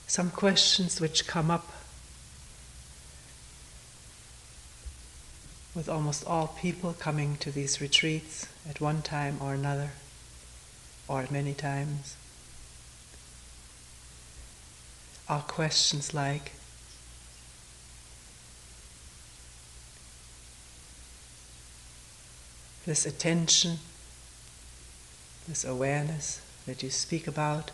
some questions which come up with almost all people coming to these retreats at one time or another, or at many times, are questions like, this attention, this awareness that you speak about,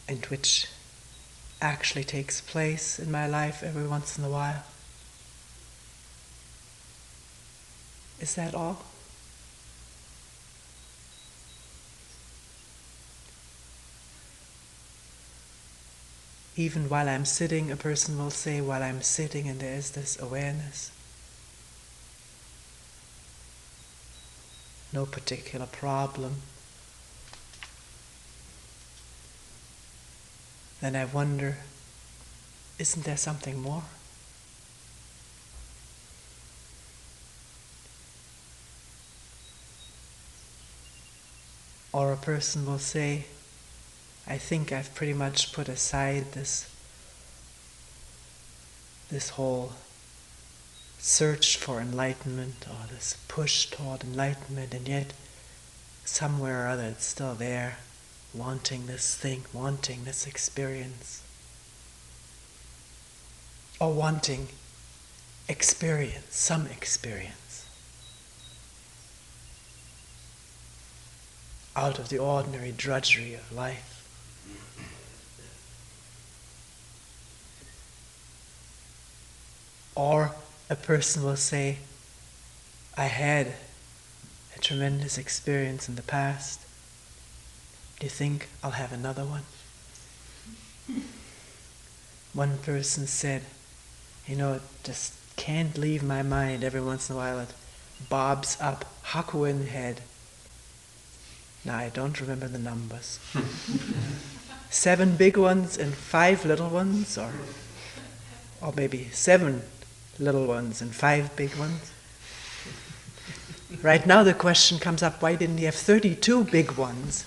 and which actually takes place in my life every once in a while. Is that all? Even while I'm sitting, a person will say, while I'm sitting and there is this awareness, no particular problem. Then I wonder, isn't there something more? Or a person will say, I think I've pretty much put aside this whole search for enlightenment, or this push toward enlightenment, and yet somewhere or other it's still there, wanting this thing, wanting this experience, or wanting experience, some experience, out of the ordinary drudgery of life. Or a person will say, I had a tremendous experience in the past. Do you think I'll have another one? One person said, it just can't leave my mind. Every once in a while it bobs up. Hakuin had, now I don't remember the numbers, 7 big ones and 5 little ones, or maybe 7 little ones and 5 big ones. Right now the question comes up, why didn't he have 32 big ones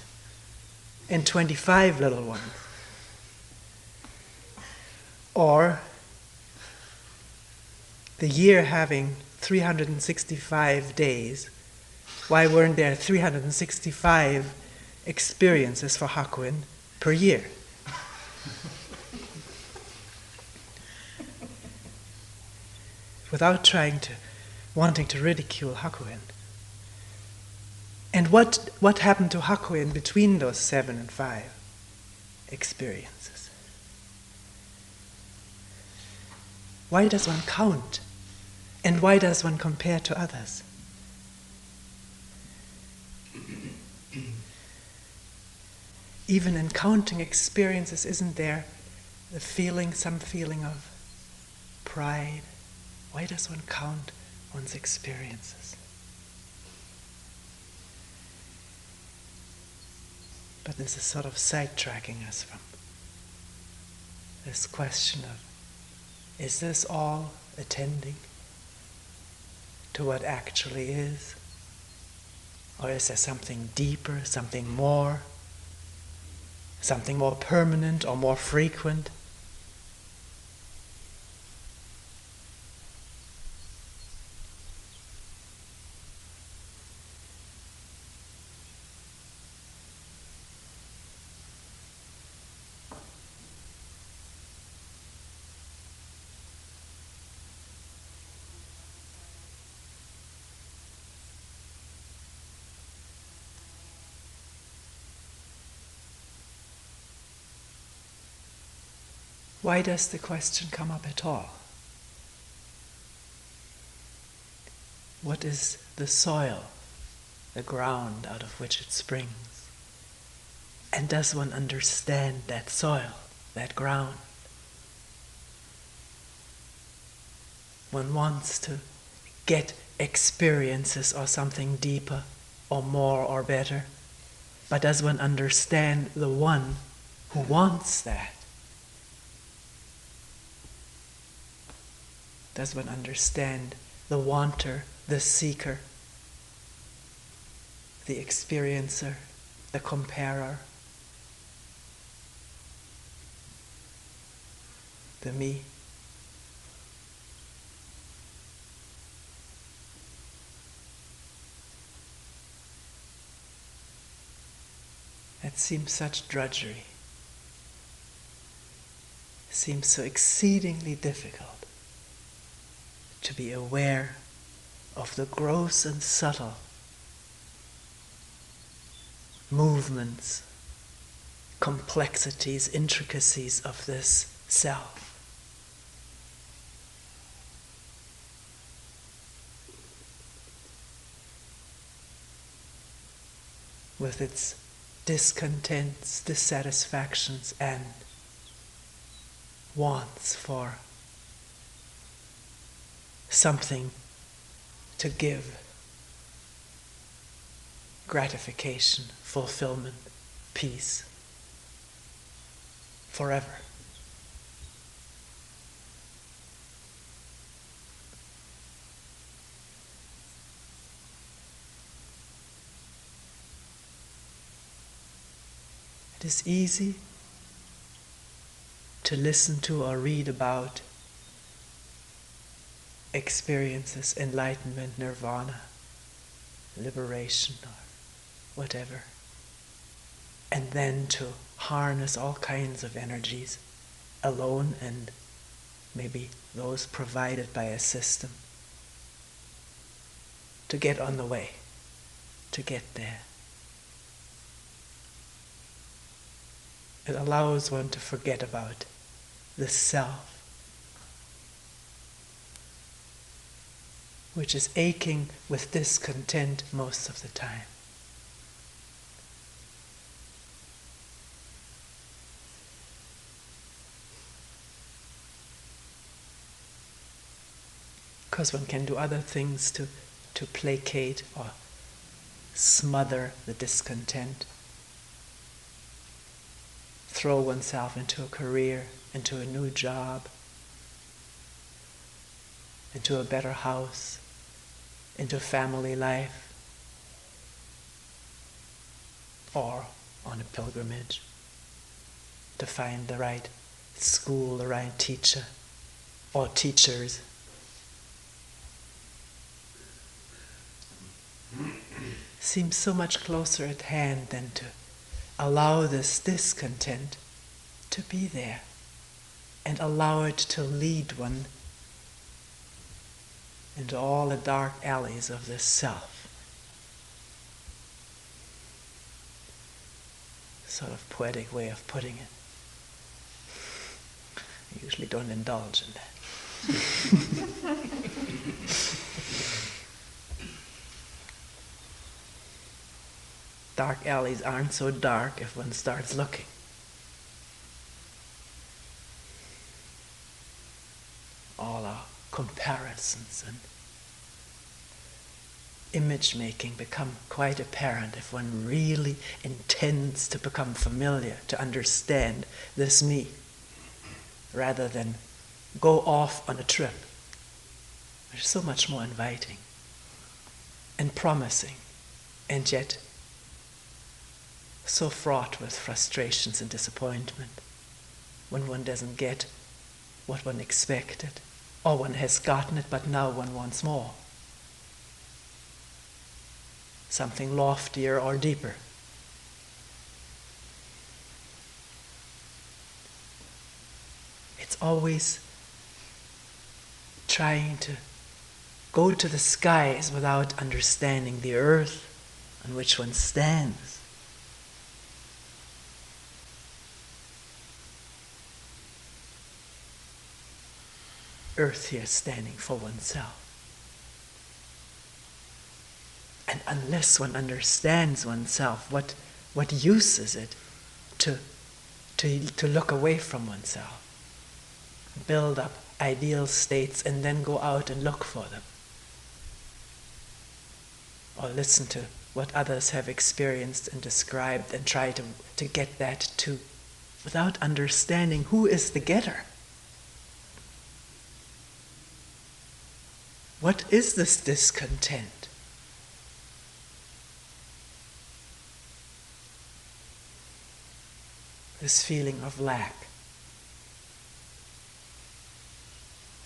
and 25 little ones? Or the year having 365 days, why weren't there 365 experiences for Hakuin per year? Without wanting to ridicule Hakuin. And what happened to Hakuin between those 7 and 5 experiences? Why does one count? And why does one compare to others? Even in counting experiences, isn't there some feeling of pride? Why does one count one's experiences? But this is sort of sidetracking us from this question of, is this all attending to what actually is? Or is there something deeper, something more permanent or more frequent? Why does the question come up at all? What is the soil, the ground out of which it springs? And does one understand that soil, that ground? One wants to get experiences or something deeper or more or better, but does one understand the one who wants that? Does one understand the wanter, the seeker, the experiencer, the comparer, the me. It seems such drudgery. It seems so exceedingly difficult to be aware of the gross and subtle movements, complexities, intricacies of this self. With its discontents, dissatisfactions, and wants for something to give gratification, fulfillment, peace, forever. It is easy to listen to or read about experiences, enlightenment, nirvana, liberation, or whatever, and then to harness all kinds of energies alone and maybe those provided by a system to get on the way, to get there. It allows one to forget about the self, which is aching with discontent most of the time. Because one can do other things to placate or smother the discontent. Throw oneself into a career, into a new job, into a better house, into family life, or on a pilgrimage to find the right school, the right teacher, or teachers. Seems so much closer at hand than to allow this discontent to be there and allow it to lead one into all the dark alleys of this self. Sort of poetic way of putting it. I usually don't indulge in that. Dark alleys aren't so dark if one starts looking. All our comparisons and image making become quite apparent if one really intends to become familiar, to understand this me, rather than go off on a trip, which is so much more inviting and promising, and yet so fraught with frustrations and disappointment when one doesn't get what one expected, or one has gotten it but now one wants more. Something loftier or deeper. It's always trying to go to the skies without understanding the earth on which one stands. Earth here standing for oneself. And unless one understands oneself, what use is it to look away from oneself, build up ideal states and then go out and look for them? Or listen to what others have experienced and described and try to get that too, without understanding who is the getter. What is this discontent? this feeling of lack,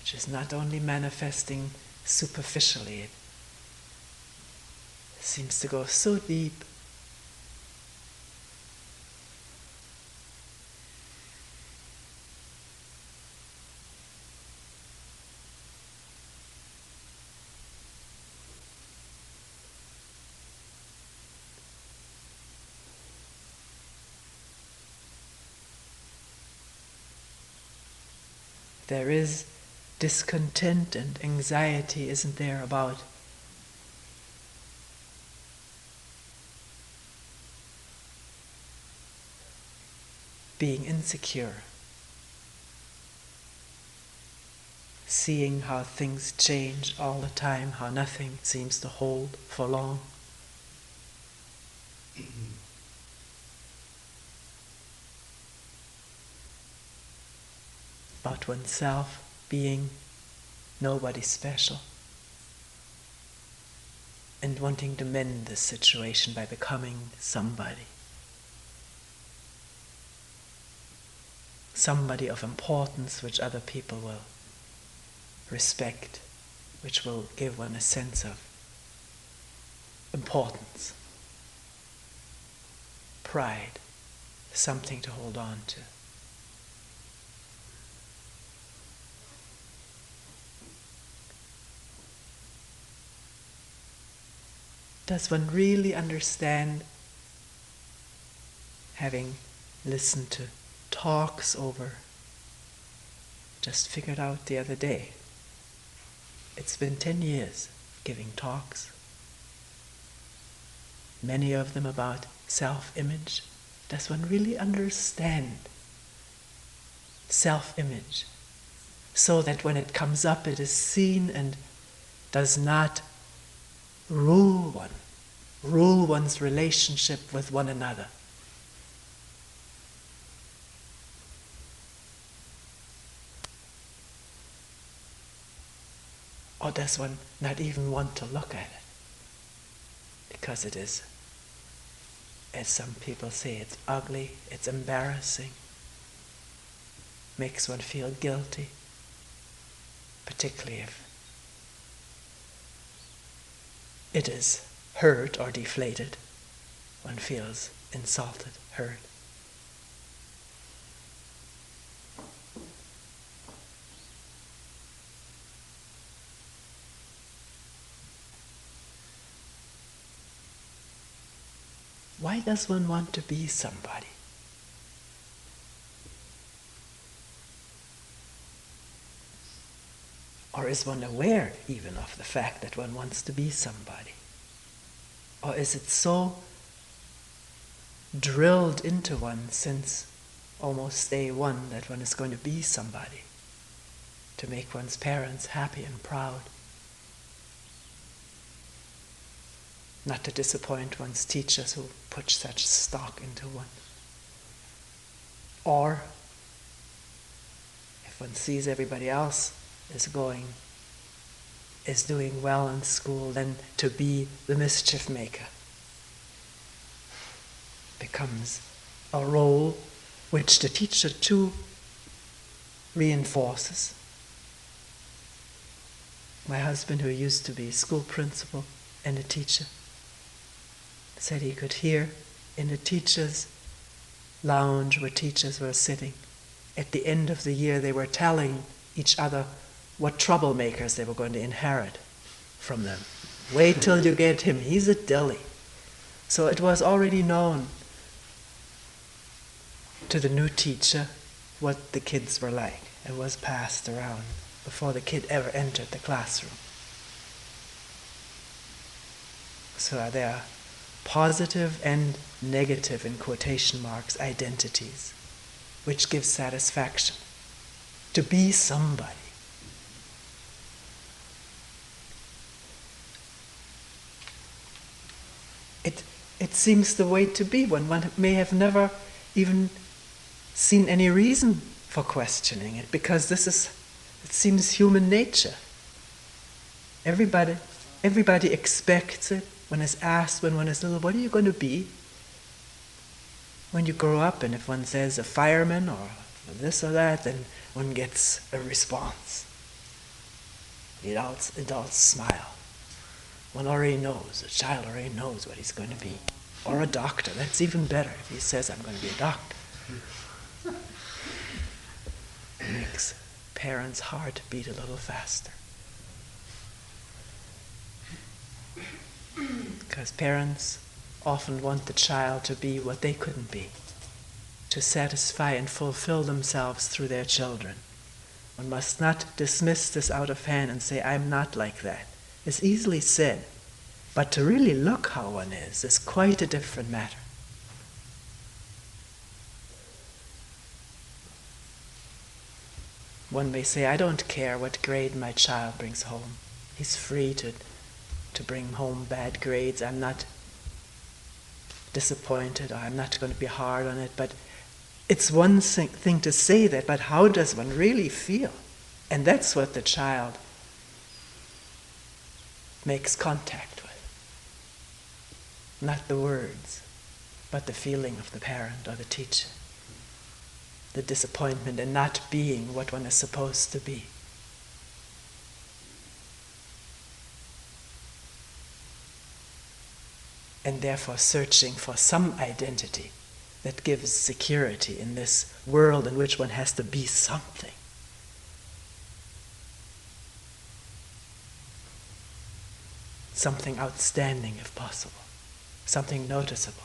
which is not only manifesting superficially, it seems to go so deep. There is discontent and anxiety, isn't there, about being insecure, seeing how things change all the time, how nothing seems to hold for long. About oneself being nobody special, and wanting to mend this situation by becoming somebody of importance which other people will respect, which will give one a sense of importance, pride, something to hold on to. Does one really understand, having listened to talks over, just figured out the other day, it's been 10 years giving talks, many of them about self-image. Does one really understand self-image so that when it comes up it is seen and does not rule one's relationship with one another? Or does one not even want to look at it? Because it is, as some people say, it's ugly, it's embarrassing, makes one feel guilty, particularly if it is hurt or deflated. One feels insulted, hurt. Why does one want to be somebody? Or is one aware even of the fact that one wants to be somebody? Or is it so drilled into one since almost day one that one is going to be somebody, to make one's parents happy and proud, not to disappoint one's teachers who put such stock into one? Or if one sees everybody else is doing well in school, then to be the mischief maker becomes a role which the teacher too reinforces. My husband, who used to be school principal and a teacher, said he could hear in the teachers' lounge where teachers were sitting, at the end of the year they were telling each other what troublemakers they were going to inherit from them. Wait till you get him, he's a dilly. So it was already known to the new teacher what the kids were like. It was passed around before the kid ever entered the classroom. So there are positive and negative, in quotation marks, identities, which give satisfaction. To be somebody. It seems the way to be. One may have never even seen any reason for questioning it, because it seems human nature. Everybody expects it. When it's asked when one is little, what are you going to be? When you grow up and if one says a fireman or this or that, then one gets a response. Adults smile. One already knows, a child already knows what he's going to be. Or a doctor, that's even better if he says, I'm going to be a doctor. It makes parents' heart beat a little faster. Because parents often want the child to be what they couldn't be, to satisfy and fulfill themselves through their children. One must not dismiss this out of hand and say, I'm not like that. It's easily said, but to really look how one is quite a different matter. One may say, I don't care what grade my child brings home. He's free to bring home bad grades. I'm not disappointed, or I'm not going to be hard on it. But it's one thing to say that, but how does one really feel? And that's what the child makes contact with. Not the words, but the feeling of the parent or the teacher. The disappointment in not being what one is supposed to be. And therefore searching for some identity that gives security in this world in which one has to be something. Something outstanding if possible, something noticeable.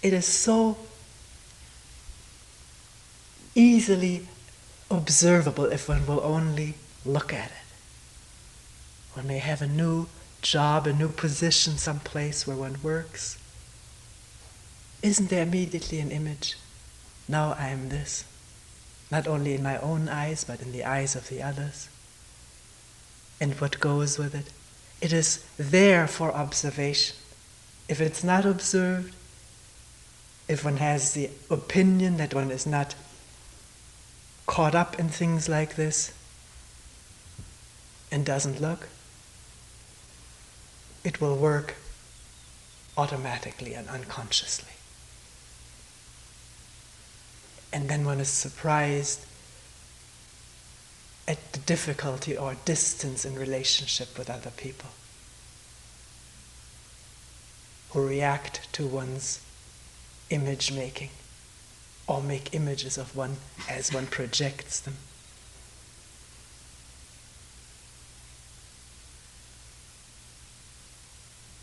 It is so easily observable if one will only look at it. One may have a new job, a new position someplace where one works. Isn't there immediately an image? Now I am this. Not only in my own eyes, but in the eyes of the others. And what goes with it? It is there for observation. If it's not observed, if one has the opinion that one is not caught up in things like this and doesn't look, it will work automatically and unconsciously. And then one is surprised at the difficulty or distance in relationship with other people who react to one's image making or make images of one as one projects them.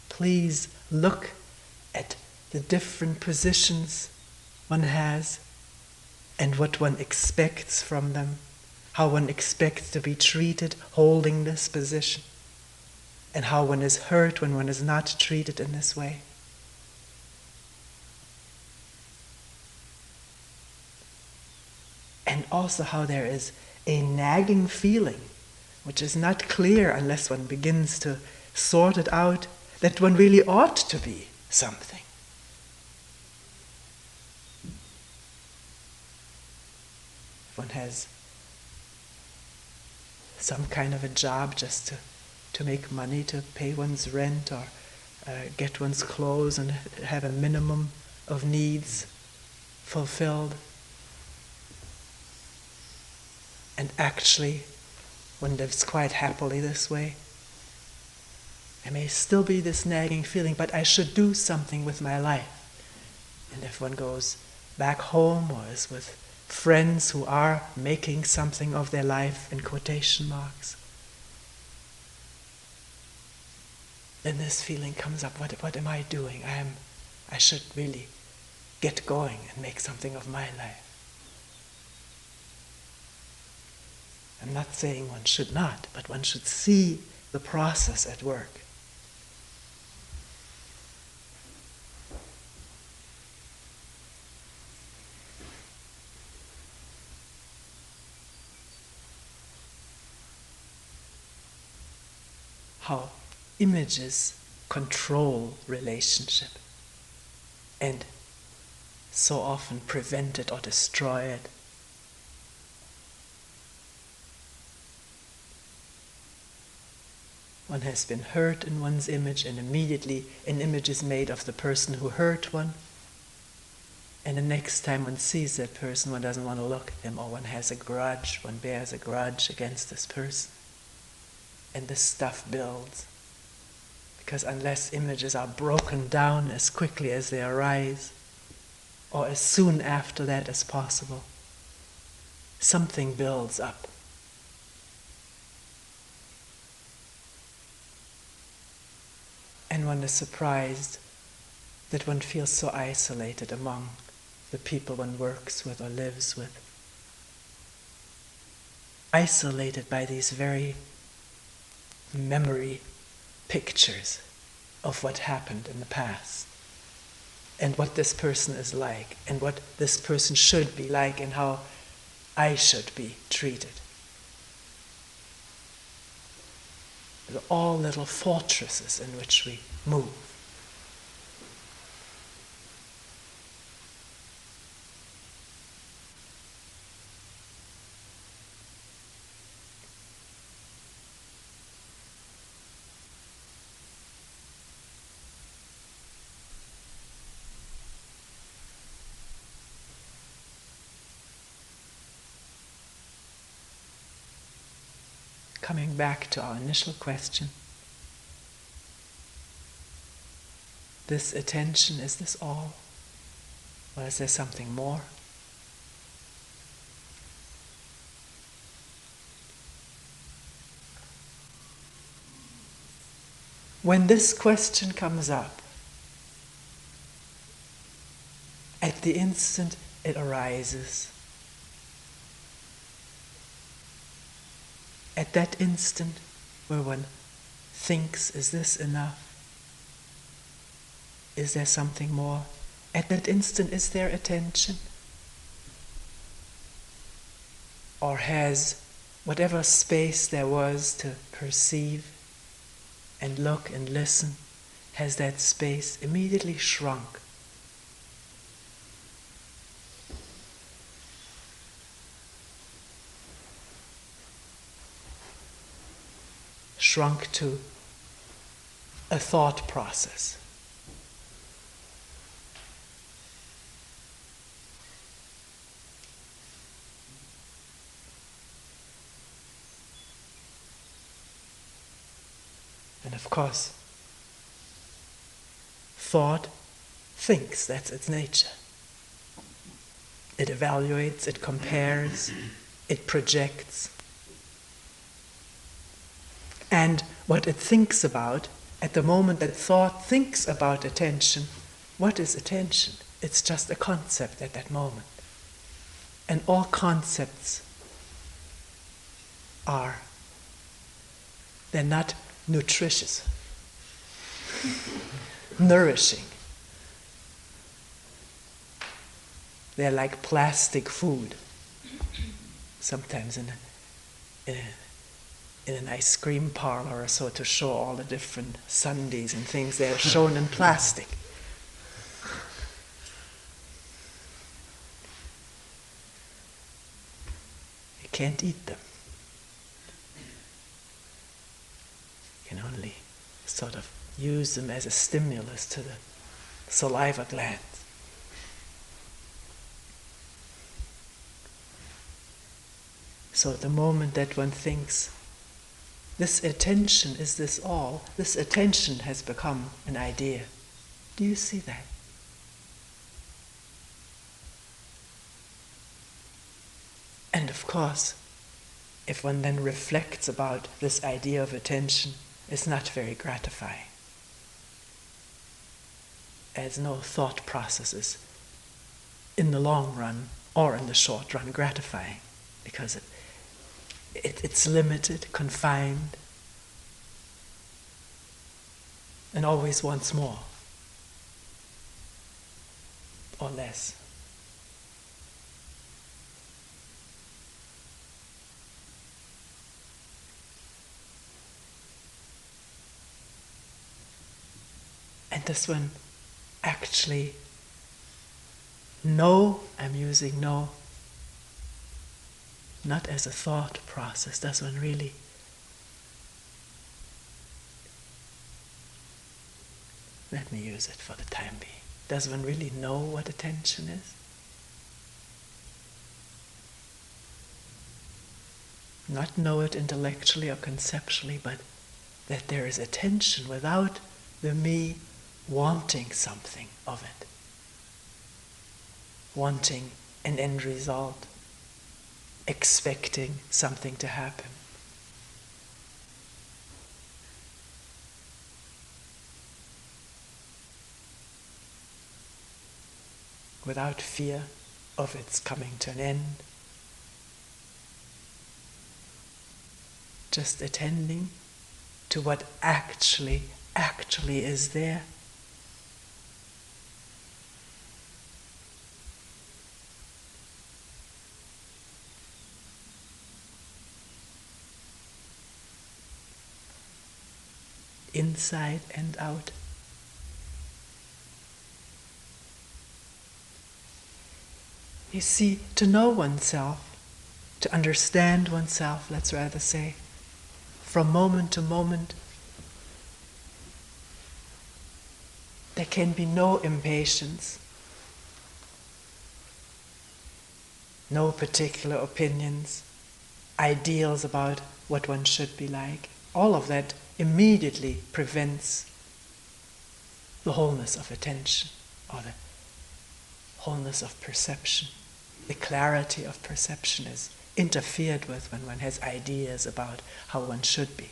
Please look at the different positions one has and what one expects from them, how one expects to be treated holding this position, and how one is hurt when one is not treated in this way. And also how there is a nagging feeling, which is not clear unless one begins to sort it out, that one really ought to be something. If one has some kind of a job just to make money, to pay one's rent or get one's clothes and have a minimum of needs fulfilled, and actually one lives quite happily this way, there may still be this nagging feeling, but I should do something with my life. And if one goes back home or is with friends who are making something of their life in quotation marks, then this feeling comes up, what am I doing? I should really get going and make something of my life. I'm not saying one should not, but one should see the process at work. How images control relationship and so often prevent it or destroy it. one has been hurt in one's image, and immediately an image is made of the person who hurt one. And the next time one sees that person, one doesn't want to look at him, or one has a grudge, one bears a grudge against this person. And this stuff builds. Because unless images are broken down as quickly as they arise, or as soon after that as possible, something builds up. And one is surprised that one feels so isolated among the people one works with or lives with. Isolated by these very memory pictures of what happened in the past, and what this person is like, and what this person should be like, and how I should be treated. They're all little fortresses in which we move. Coming back to our initial question, this attention, is this all? Or is there something more? When this question comes up, at the instant it arises, at that instant where one thinks, is this enough? Is there something more? At that instant, is there attention? Or has whatever space there was to perceive and look and listen, has that space immediately shrunk? Shrunk to a thought process. And of course, thought thinks, that's its nature. It evaluates, it compares, it projects. And what it thinks about, at the moment that thought thinks about attention, what is attention? It's just a concept at that moment. And all concepts they're not nutritious, nourishing. They're like plastic food. Sometimes in an ice cream parlor or so, to show all the different sundaes and things, they're shown in plastic. You can't eat them. You can only sort of use them as a stimulus to the saliva glands. So at the moment that one thinks, this attention, is this all? This attention has become an idea. Do you see that? And of course, if one then reflects about this idea of attention, it's not very gratifying. As no thought processes in the long run or in the short run gratifying, because it's limited, confined, and always wants more or less. And this one actually, I'm using no, not as a thought process, does one really Let me use it for the time being. Does one really know what attention is? Not know it intellectually or conceptually, but that there is attention without the me wanting something of it. Wanting an end result. Expecting something to happen. Without fear of its coming to an end. Just attending to what actually is there. Inside and out. You see, to know oneself, to understand oneself, let's rather say, from moment to moment, there can be no impatience, no particular opinions, ideals about what one should be like. All of that immediately prevents the wholeness of attention, or the wholeness of perception. The clarity of perception is interfered with when one has ideas about how one should be.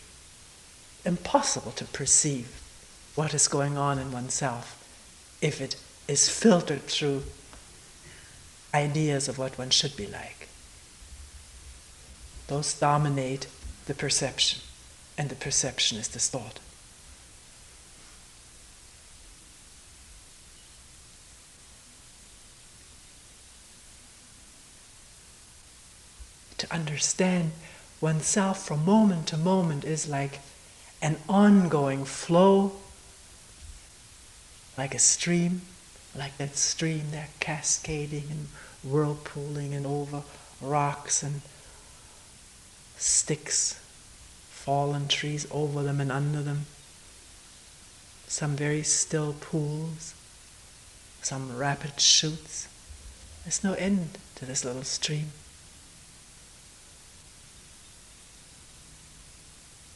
Impossible to perceive what is going on in oneself if it is filtered through ideas of what one should be like. Those dominate the perception, and the perception is distorted. To understand oneself from moment to moment is like an ongoing flow, like a stream, like that stream there cascading and whirlpooling and over rocks and sticks, fallen trees over them and under them, some very still pools, some rapid chutes. There's no end to this little stream.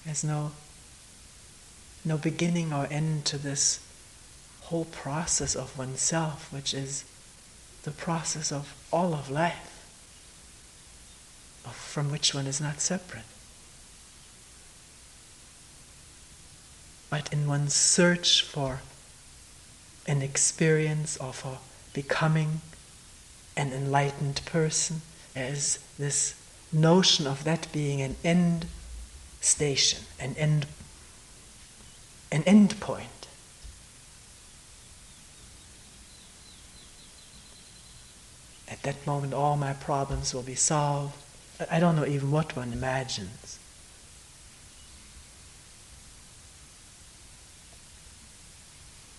There's no beginning or end to this whole process of oneself, which is the process of all of life, from which one is not separate. But in one's search for an experience or for becoming an enlightened person, there is this notion of that being an end station, an end point. At that moment all my problems will be solved. I don't know even what one imagines.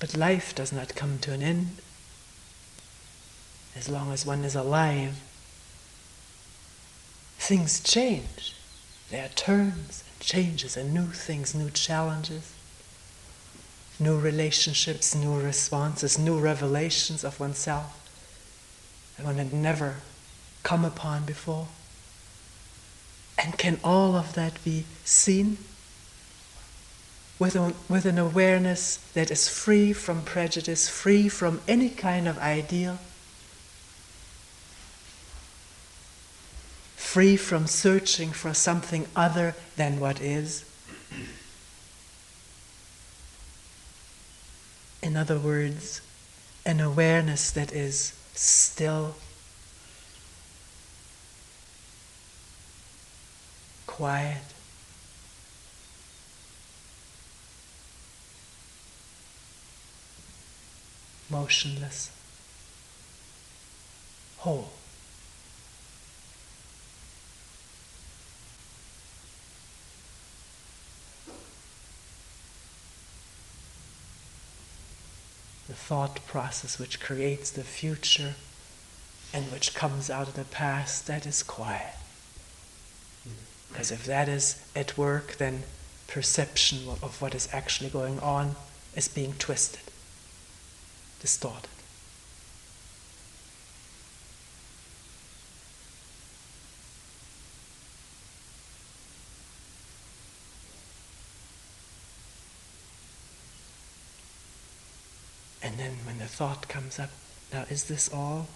But life does not come to an end. As long as one is alive, things change. There are turns and changes and new things, new challenges, new relationships, new responses, new revelations of oneself that one had never come upon before. And can all of that be seen with an awareness that is free from prejudice, free from any kind of ideal, free from searching for something other than what is? In other words, an awareness that is still, quiet, motionless, whole. The thought process which creates the future and which comes out of the past, that is quiet. Because if that is at work, then perception of what is actually going on is being twisted. distorted. And then when the thought comes up, now is this all?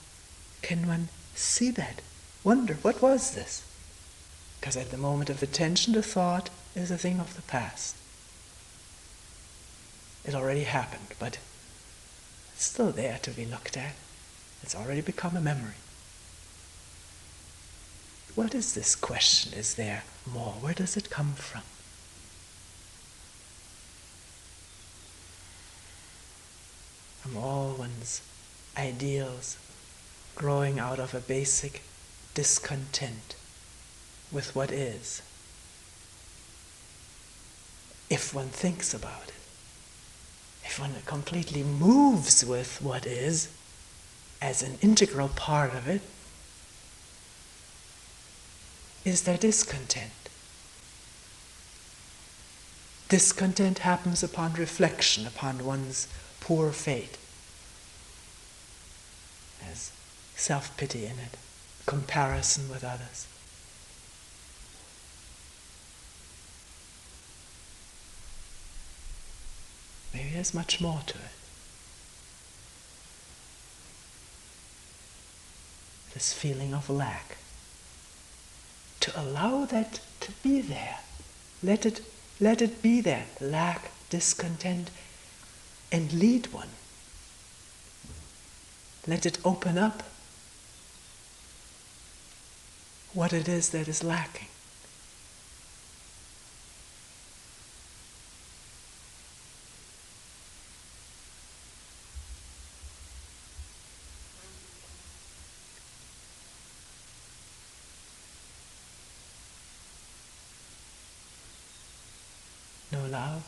Can one see that? Wonder, what was this? Because at the moment of attention, the thought is a thing of the past. It already happened, but it's still there to be looked at. It's already become a memory. What is this question? Is there more? Where does it come from? From all one's ideals growing out of a basic discontent with what is. If one thinks about it, if one completely moves with what is as an integral part of it, is there discontent? Discontent happens upon reflection, upon one's poor fate. There's self-pity in it, comparison with others. Maybe there's much more to it. This feeling of lack. To allow that to be there. Let it be there. Lack, discontent, and lead one. Let it open up what it is that is lacking. No love.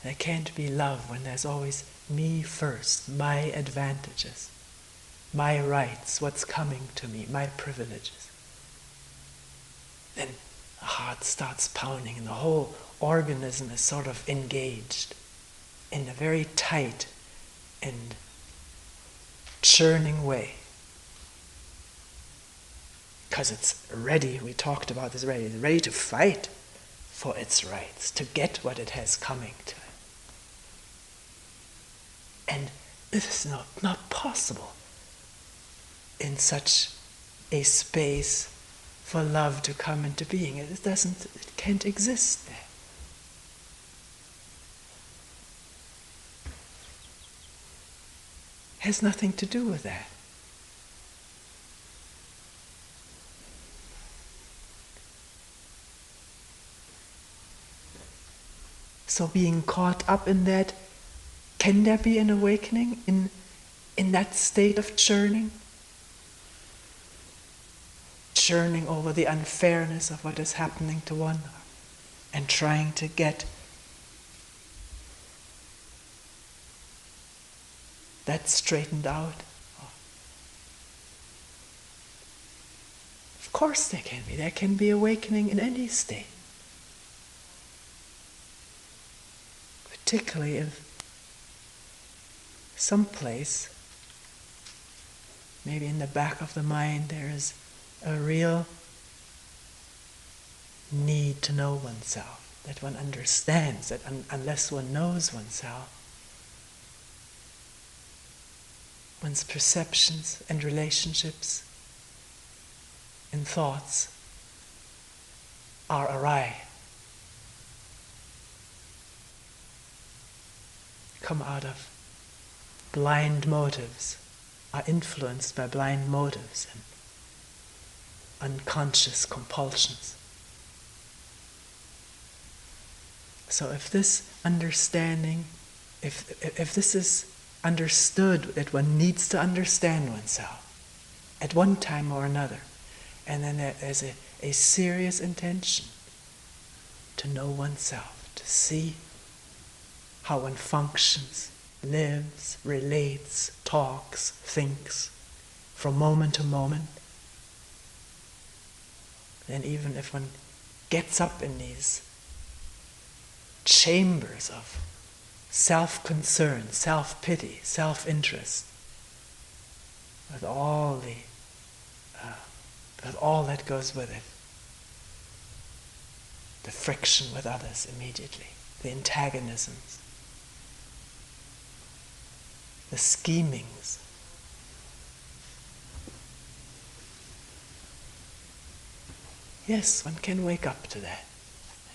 There can't be love when there's always me first, my advantages, my rights, what's coming to me, my privileges. Then the heart starts pounding and the whole organism is sort of engaged in a very tight and churning way. Because it's ready, we talked about this already, it's ready to fight for its rights, to get what it has coming to it. And it is not possible in such a space for love to come into being. It can't exist there. It has nothing to do with that. So being caught up in that, can there be an awakening in that state of churning? Churning over the unfairness of what is happening to one and trying to get that straightened out? Of course there can be. There can be awakening in any state. Particularly if someplace, maybe in the back of the mind, there is a real need to know oneself, that one understands that unless one knows oneself, one's perceptions and relationships and thoughts are awry, come out of blind motives, are influenced by blind motives and unconscious compulsions. So if this understanding, if this is understood, that one needs to understand oneself at one time or another, and then there's a serious intention to know oneself, to see how one functions, lives, relates, talks, thinks, from moment to moment, then even if one gets up in these chambers of self-concern, self-pity, self-interest, with all that goes with it. The friction with others immediately, the antagonisms, the schemings. Yes, one can wake up to that.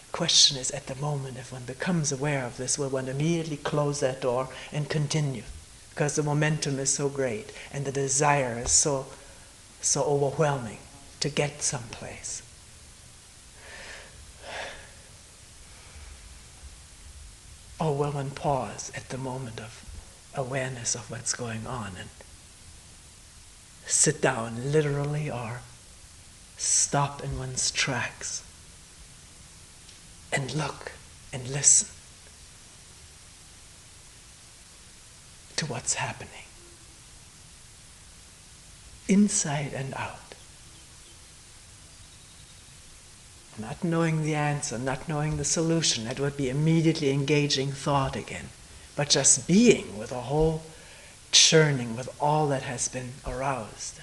The question is, at the moment, if one becomes aware of this, will one immediately close that door and continue? Because the momentum is so great and the desire is so overwhelming to get someplace. Or will one pause at the moment of awareness of what's going on and sit down literally or stop in one's tracks and look and listen to what's happening, inside and out. Not knowing the answer, not knowing the solution, that would be immediately engaging thought again. But just being with a whole churning with all that has been aroused.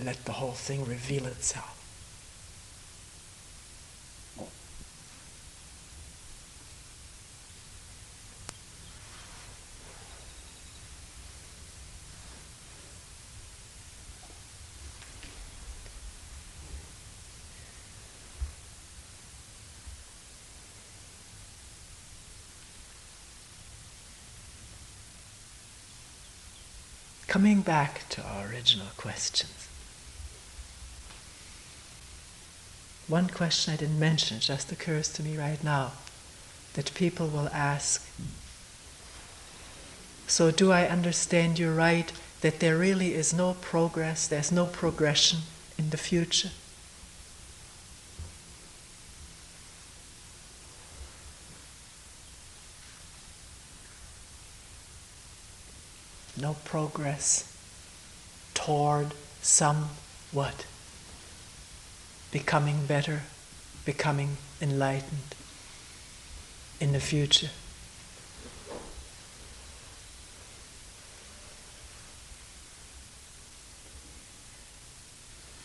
Let the whole thing reveal itself. Coming back to our original questions. One question I didn't mention, it just occurs to me right now, that people will ask, so do I understand you right, that there really is no progress, there's no progression in the future? No progress toward some what? Becoming better, becoming enlightened in the future.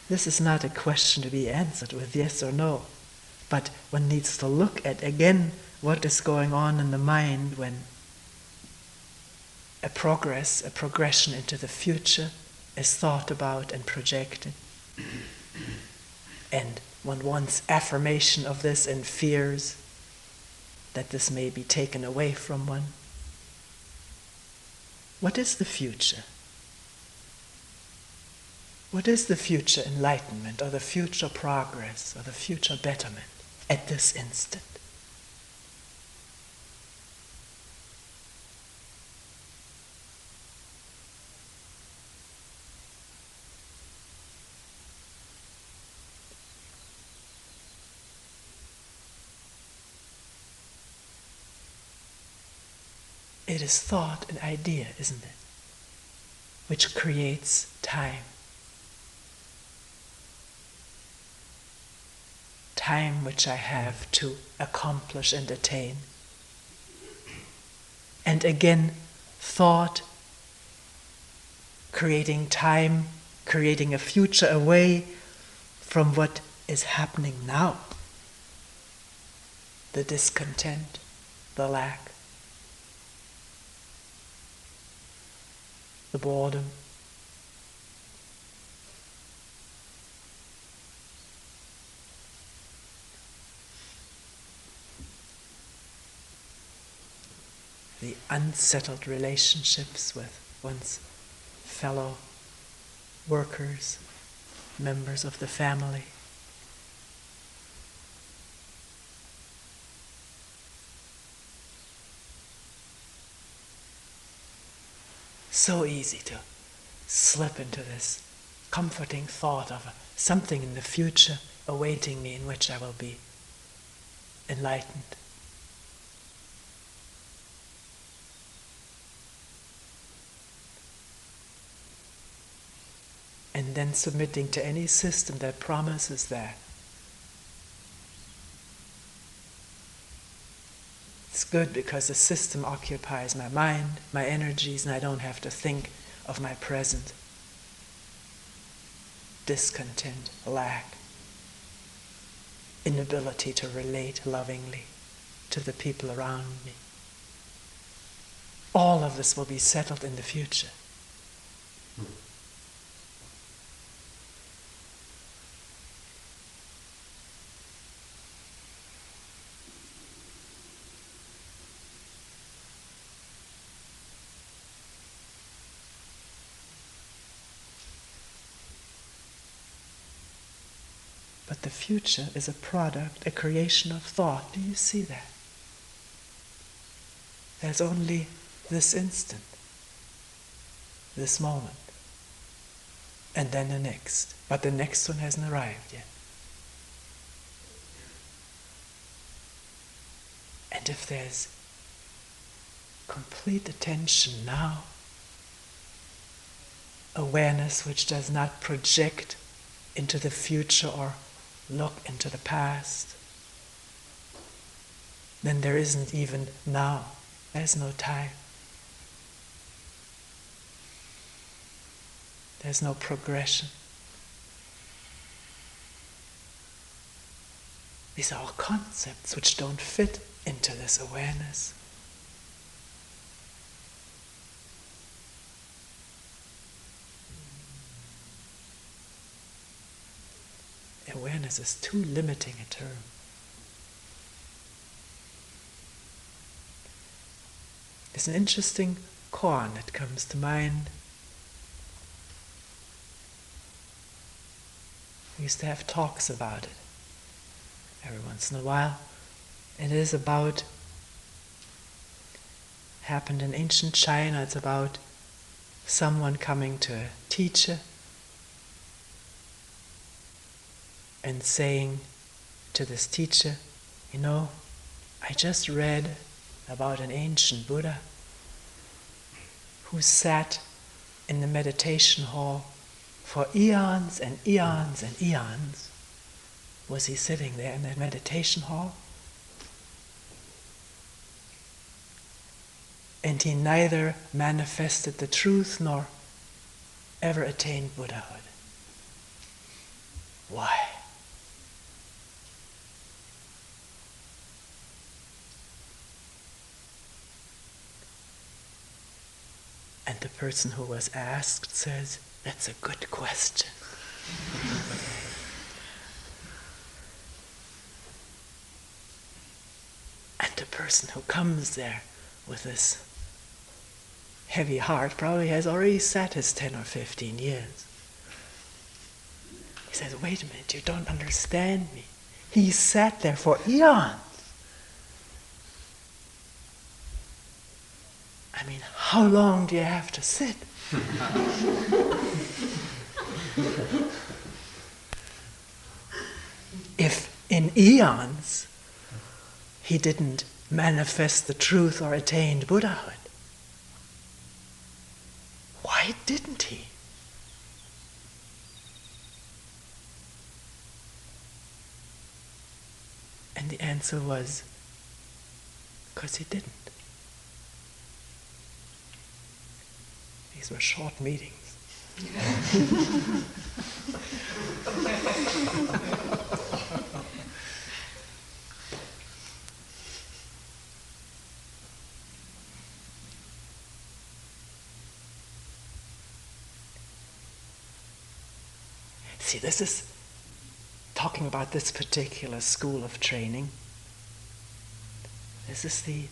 This is not a question to be answered with yes or no, but one needs to look at again what is going on in the mind when a progression into the future is thought about and projected. And one wants affirmation of this and fears that this may be taken away from one. What is the future? What is the future enlightenment or the future progress or the future betterment at this instant? It is thought, an idea, isn't it? Which creates time. Time which I have to accomplish and attain. And again, thought, creating time, creating a future away from what is happening now. The discontent, the lack, the boredom. The unsettled relationships with one's fellow workers, members of the family. So easy to slip into this comforting thought of something in the future awaiting me in which I will be enlightened. and then submitting to any system that promises that. It's good because the system occupies my mind, my energies, and I don't have to think of my present discontent, lack, inability to relate lovingly to the people around me. All of this will be settled in the future. But the future is a product, a creation of thought. Do you see that? There's only this instant, this moment, and then the next. But the next one hasn't arrived yet. And if there's complete attention now, awareness which does not project into the future or look into the past, then there isn't even now. There's no time. There's no progression. These are all concepts which don't fit into this awareness. Awareness is too limiting a term. There's an interesting koan that comes to mind. We used to have talks about it every once in a while. It is about, happened in ancient China. It's about someone coming to a teacher and saying to this teacher, you know, I just read about an ancient Buddha who sat in the meditation hall for eons and eons and eons. Was he sitting there in that meditation hall? And he neither manifested the truth nor ever attained Buddhahood. Why? And the person who was asked says, that's a good question. And the person who comes there with this heavy heart probably has already sat his 10 or 15 years. He says, wait a minute, you don't understand me. He sat there for eons. I mean, how long do you have to sit? If in eons he didn't manifest the truth or attained Buddhahood, why didn't he? And the answer was, because he didn't. These were short meetings. See, this is talking about this particular school of training. This is the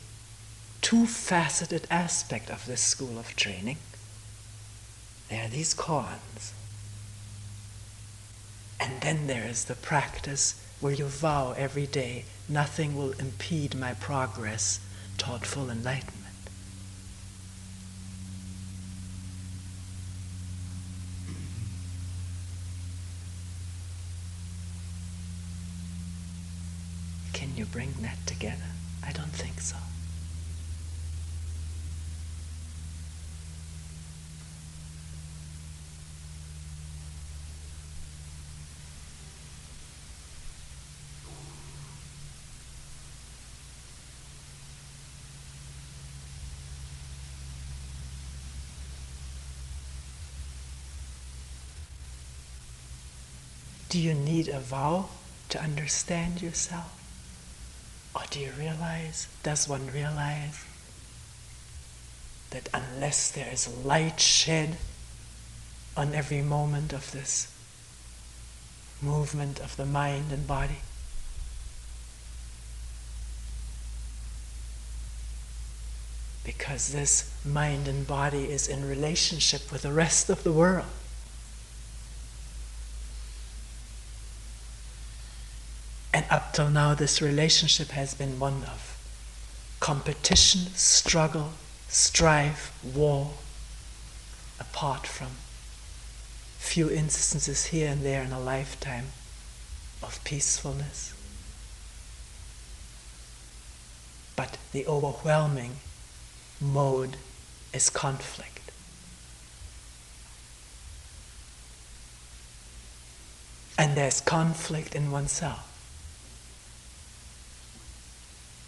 two-faceted aspect of this school of training. There are these koans. And then there is the practice where you vow every day, nothing will impede my progress toward full enlightenment. Can you bring that together? I don't think so. Do you need a vow to understand yourself? Or do you realize, does one realize, that unless there is light shed on every moment of this movement of the mind and body, because this mind and body is in relationship with the rest of the world, and up till now this relationship has been one of competition, struggle, strife, war, apart from few instances here and there in a lifetime of peacefulness. But the overwhelming mode is conflict. And there's conflict in oneself.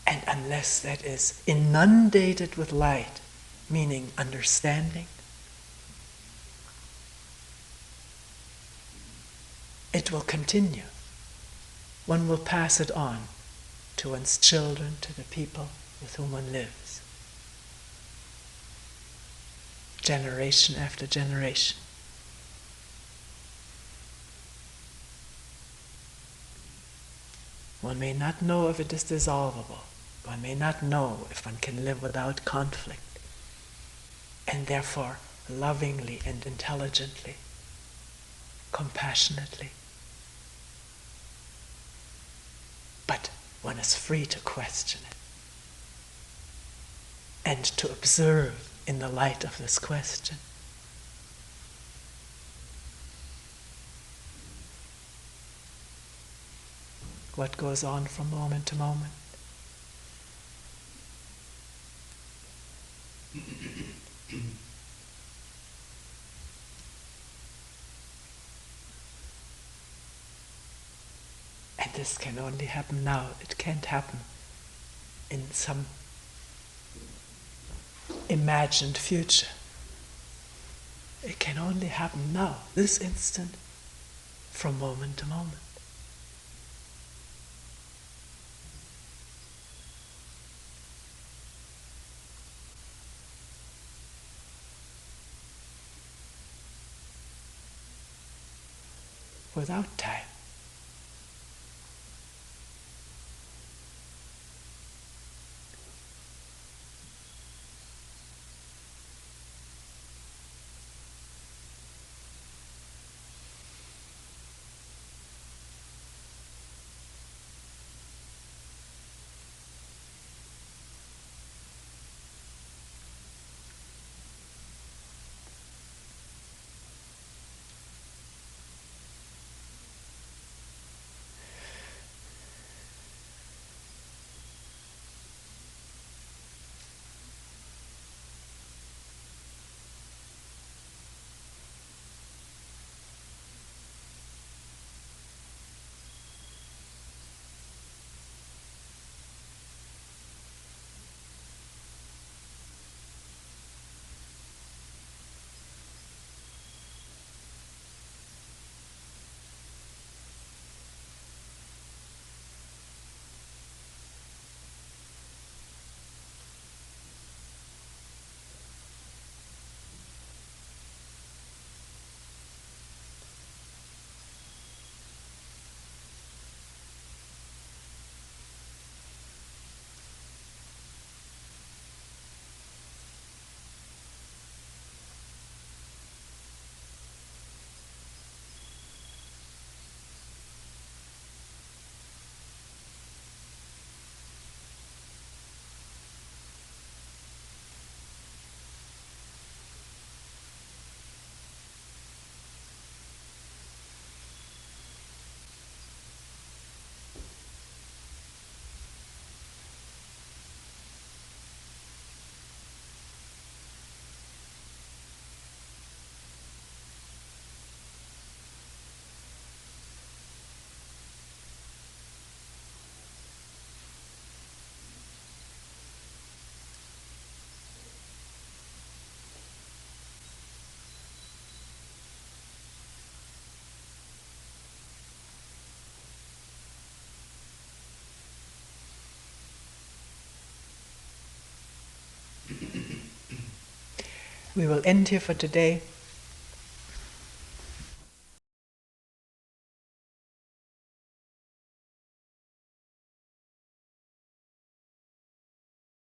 And unless that is inundated with light, meaning understanding, it will continue. One will pass it on to one's children, to the people with whom one lives. Generation after generation. One may not know if it is dissolvable. One may not know if one can live without conflict. And therefore, lovingly and intelligently, compassionately. But one is free to question it and to observe in the light of this question. What goes on from moment to moment. And this can only happen now. It can't happen in some imagined future. It can only happen now, this instant, from moment to moment. Without time. We will end here for today.